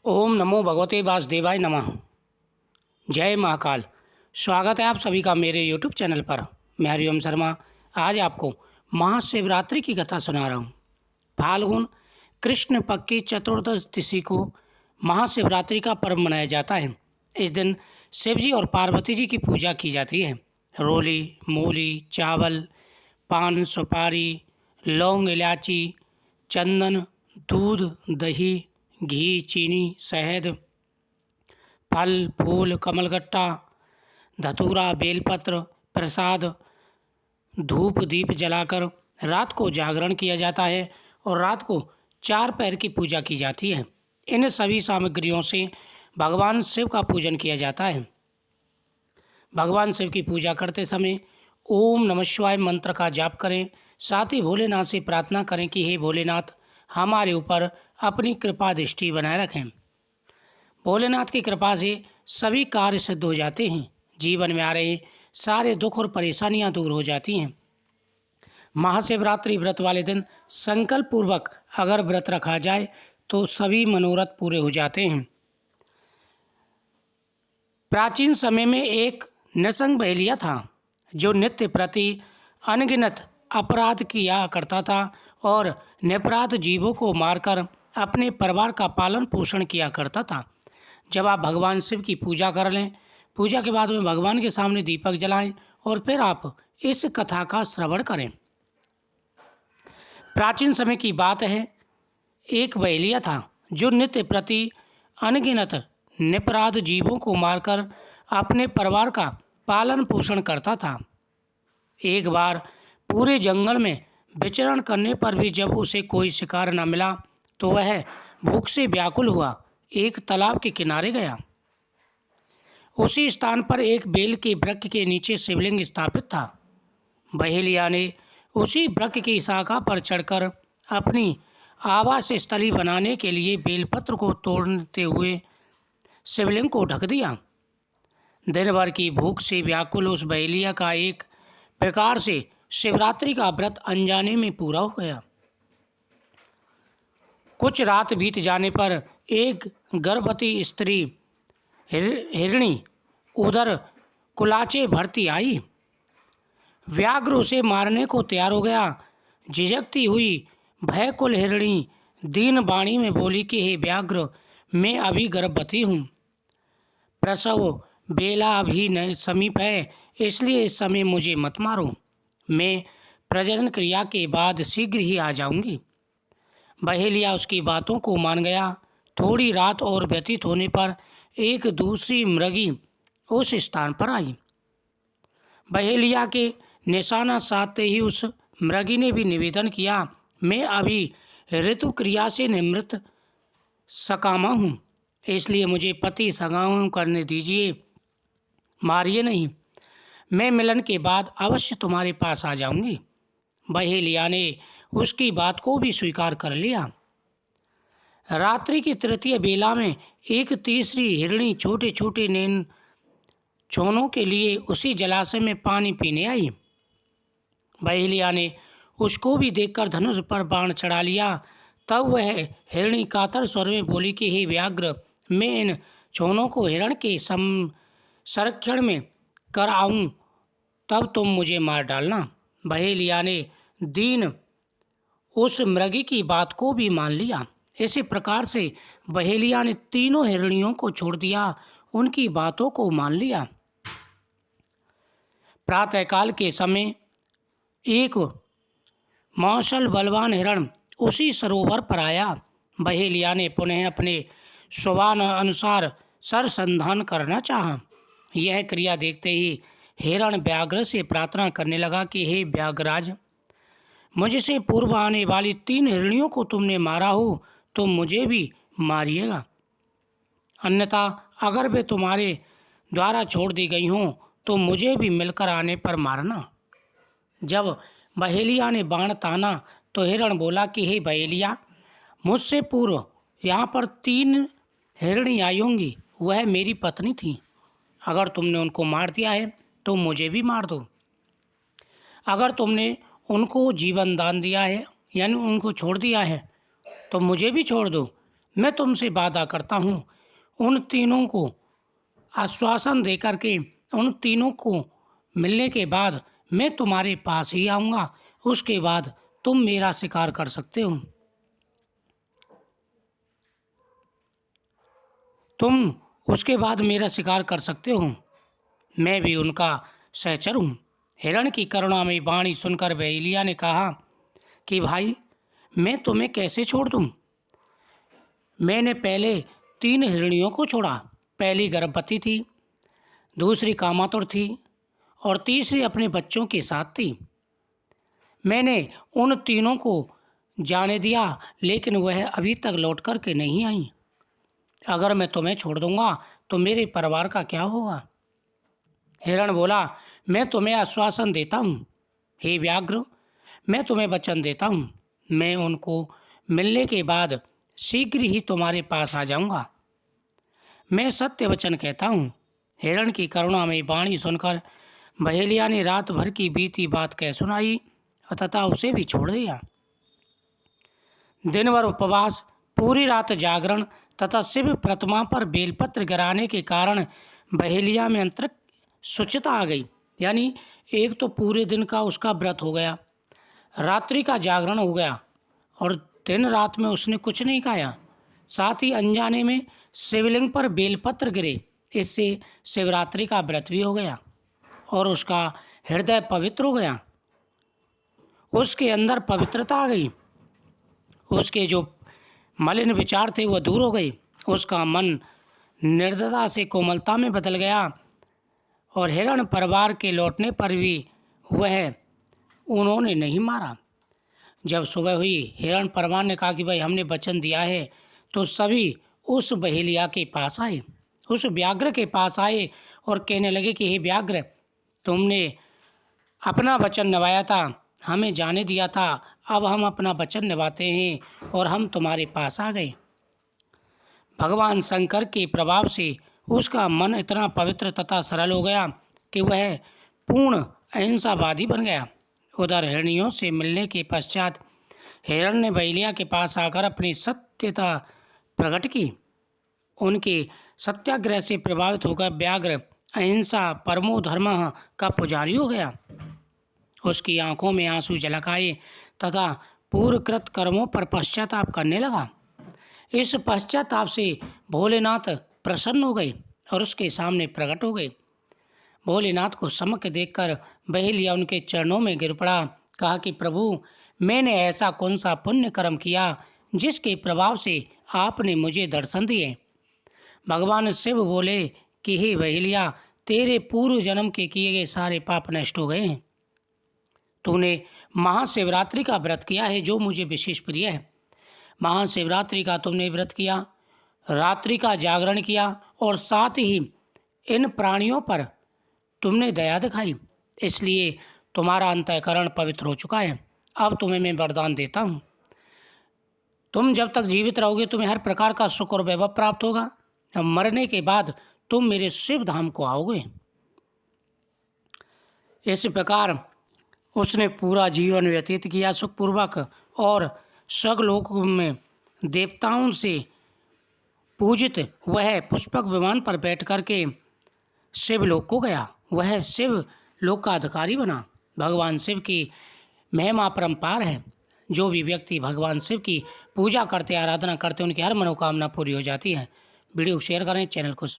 ओम नमो भगवते वासुदेवाय नमः। जय महाकाल। स्वागत है आप सभी का मेरे यूट्यूब चैनल पर। मैं हरिओम शर्मा आज आपको महाशिवरात्रि की कथा सुना रहा हूँ। फाल्गुन कृष्ण पक्ष की चतुर्दश तिथि को महाशिवरात्रि का पर्व मनाया जाता है। इस दिन शिव जी और पार्वती जी की पूजा की जाती है। रोली, मूली, चावल, पान, सुपारी, लौंग, इलायची, चंदन, दूध, दही, घी, चीनी, शहद, फल फूल, कमलगट्टा, धतूरा, बेलपत्र, प्रसाद, धूप दीप जलाकर रात को जागरण किया जाता है और रात को 4 पैर की पूजा की जाती है। इन सभी सामग्रियों से भगवान शिव का पूजन किया जाता है। भगवान शिव की पूजा करते समय ओम नमः शिवाय मंत्र का जाप करें। साथ ही भोलेनाथ से प्रार्थना करें कि हे भोलेनाथ, हमारे ऊपर अपनी कृपा दृष्टि बनाए रखें। भोलेनाथ की कृपा से सभी कार्य सिद्ध हो जाते हैं। जीवन में आ रहे सारे दुख और परेशानियां दूर हो जाती हैं। महाशिवरात्रि व्रत वाले दिन संकल्प पूर्वक अगर व्रत रखा जाए तो सभी मनोरथ पूरे हो जाते हैं। प्राचीन समय में एक नृशंस बहेलिया था जो नित्य प्रति अनगिनत अपराध किया करता था और निरपराध जीवों को मारकर अपने परिवार का पालन पोषण किया करता था। जब आप भगवान शिव की पूजा कर लें, पूजा के बाद में भगवान के सामने दीपक जलाएं और फिर आप इस कथा का श्रवण करें। प्राचीन समय की बात है, एक बहेलिया था जो नित्य प्रति अनगिनत निरपराध जीवों को मारकर अपने परिवार का पालन पोषण करता था। एक बार पूरे जंगल में विचरण करने पर भी जब उसे कोई शिकार न मिला तो वह भूख से व्याकुल हुआ एक तालाब के किनारे गया। उसी स्थान पर एक बेल के वृक्ष के नीचे शिवलिंग स्थापित था। बहेलिया ने उसी वृक्ष की शाखा पर चढ़कर अपनी आवास स्थली बनाने के लिए बेलपत्र को तोड़ते हुए शिवलिंग को ढक दिया। दिन भर की भूख से व्याकुल उस बहेलिया का एक प्रकार से शिवरात्रि का व्रत अनजाने में पूरा हो गया। कुछ रात बीत जाने पर एक गर्भवती स्त्री हिरणी उधर कुलाचे भरती आई। व्याघ्र उसे मारने को तैयार हो गया। झिझकती हुई भयकुल हिरणी दीन वाणी में बोली कि हे व्याघ्र, मैं अभी गर्भवती हूँ। प्रसव बेला अभी न समीप है, इसलिए इस समय मुझे मत मारो। मैं प्रजनन क्रिया के बाद शीघ्र ही आ जाऊंगी। बहेलिया उसकी बातों को मान गया। थोड़ी रात और व्यतीत होने पर एक दूसरी मृगी उस स्थान पर आई। बहेलिया के निशाना साधते ही उस मृगी ने भी निवेदन किया, मैं अभी ऋतु क्रिया से निवृत्त सकामा हूँ, इसलिए मुझे पति सगाम करने दीजिए, मारिए नहीं। मैं मिलन के बाद अवश्य तुम्हारे पास आ जाऊंगी। बहेलिया ने उसकी बात को भी स्वीकार कर लिया। रात्रि की तृतीय बेला में एक तीसरी हिरणी छोटे छोटे नैन छोनों के लिए उसी जलाशय में पानी पीने आई। बहेलिया ने उसको भी देखकर धनुष पर बाण चढ़ा लिया। तब वह हिरणी कातर स्वर में बोली कि हे व्याघ्र, मैं इन छोनों को हिरण के संरक्षण में कर आऊं, तब तुम मुझे मार डालना। बहेलिया ने दीन उस मृगी की बात को भी मान लिया। इसी प्रकार से बहेलिया ने तीनों हिरणियों को छोड़ दिया, उनकी बातों को मान लिया। प्रातःकाल के समय एक मौसल बलवान हिरण उसी सरोवर पर आया। बहेलिया ने पुनः अपने स्वभाव अनुसार सरसंधान करना चाहा। यह क्रिया देखते ही हिरण व्याघ्र से प्रार्थना करने लगा कि हे व्याघ्रराज, मुझसे पूर्व आने वाली 3 हिरणियों को तुमने मारा हो तो मुझे भी मारिएगा, अन्यथा अगर वे तुम्हारे द्वारा छोड़ दी गई हों तो मुझे भी मिलकर आने पर मारना। जब बहेलिया ने बाण ताना तो हिरण बोला कि हे बहेलिया, मुझसे पूर्व यहाँ पर 3 हिरणी आई होंगी, वह मेरी पत्नी थी। अगर तुमने उनको मार दिया है तो मुझे भी मार दो। अगर तुमने उनको जीवन दान दिया है यानी उनको छोड़ दिया है तो मुझे भी छोड़ दो। मैं तुमसे वादा करता हूँ, उन तीनों को आश्वासन देकर के उन तीनों को मिलने के बाद मैं तुम्हारे पास ही आऊँगा। उसके बाद तुम मेरा शिकार कर सकते हो। तुम उसके बाद मेरा शिकार कर सकते हो। मैं भी उनका सहचर हूँ। हिरण की करुणामयी वाणी सुनकर बहेलिया ने कहा कि भाई, मैं तुम्हें कैसे छोड़ दूँ? मैंने पहले 3 हिरणियों को छोड़ा। पहली गर्भवती थी, दूसरी कामातुर थी और तीसरी अपने बच्चों के साथ थी। मैंने उन तीनों को जाने दिया, लेकिन वह अभी तक लौट कर के नहीं आई। अगर मैं तुम्हें छोड़ दूंगा तो मेरे परिवार का क्या होगा? हिरण बोला, मैं तुम्हें आश्वासन देता हूँ, हे व्याघ्र, मैं तुम्हें वचन देता हूँ, मैं उनको मिलने के बाद शीघ्र ही तुम्हारे पास आ जाऊंगा। मैं सत्य वचन कहता हूँ। हिरण की करुणामयी वाणी सुनकर बहेलिया ने रात भर की बीती बात कह सुनाई तथा उसे भी छोड़ दिया। दिन भर उपवास, पूरी रात जागरण तथा शिव प्रतिमा पर बेलपत्र गिराने के कारण बहेलिया में आंतरिक शुचिता आ गई। यानी एक तो पूरे दिन का उसका व्रत हो गया, रात्रि का जागरण हो गया और दिन रात में उसने कुछ नहीं खाया। साथ ही अनजाने में शिवलिंग पर बेलपत्र गिरे। इससे शिवरात्रि का व्रत भी हो गया और उसका हृदय पवित्र हो गया। उसके अंदर पवित्रता आ गई। उसके जो मलिन विचार थे वह दूर हो गए। उसका मन निर्दयता से कोमलता में बदल गया और हिरण परिवार के लौटने पर भी वह उन्होंने नहीं मारा। जब सुबह हुई, हिरण परिवार ने कहा कि भाई, हमने वचन दिया है, तो सभी उस बहेलिया के पास आए, उस व्याघ्र के पास आए और कहने लगे कि हे व्याघ्र, तुमने अपना वचन निभाया था, हमें जाने दिया था, अब हम अपना वचन निभाते हैं और हम तुम्हारे पास आ गए। भगवान शंकर के प्रभाव से उसका मन इतना पवित्र तथा सरल हो गया कि वह पूर्ण अहिंसावादी बन गया। उधर हिरणियों से मिलने के पश्चात हिरण ने बहेलिया के पास आकर अपनी सत्यता प्रकट की। उनके सत्याग्रह से प्रभावित होकर व्याघ्र अहिंसा परमो धर्मः का पुजारी हो गया। उसकी आंखों में आंसू झलक आए तथा पूर्वकृत कर्मों पर पश्चाताप करने लगा। इस पश्चाताप से भोलेनाथ प्रसन्न हो गए और उसके सामने प्रकट हो गए। भोलेनाथ को समक्ष देखकर बहेलिया उनके चरणों में गिर पड़ा। कहा कि प्रभु, मैंने ऐसा कौन सा पुण्य कर्म किया जिसके प्रभाव से आपने मुझे दर्शन दिए? भगवान शिव बोले कि हे बहेलिया, तेरे पूर्व जन्म के किए गए सारे पाप नष्ट हो गए हैं। तूने महाशिवरात्रि का व्रत किया है, जो मुझे विशेष प्रिय है। महाशिवरात्रि का तुमने व्रत किया, रात्रि का जागरण किया और साथ ही इन प्राणियों पर तुमने दया दिखाई, इसलिए तुम्हारा अंतःकरण पवित्र हो चुका है। अब तुम्हें मैं वरदान देता हूँ, तुम जब तक जीवित रहोगे तुम्हें हर प्रकार का सुख और वैभव प्राप्त होगा। मरने के बाद तुम मेरे शिव धाम को आओगे। इसी प्रकार उसने पूरा जीवन व्यतीत किया सुखपूर्वक और स्वर्गलोक में देवताओं से पूजित वह पुष्पक विमान पर बैठ कर के शिवलोक को गया। वह शिव लोक का अधिकारी बना। भगवान शिव की महिमा परंपार है। जो भी व्यक्ति भगवान शिव की पूजा करते, आराधना करते, उनकी हर मनोकामना पूरी हो जाती है। वीडियो को शेयर करें, चैनल को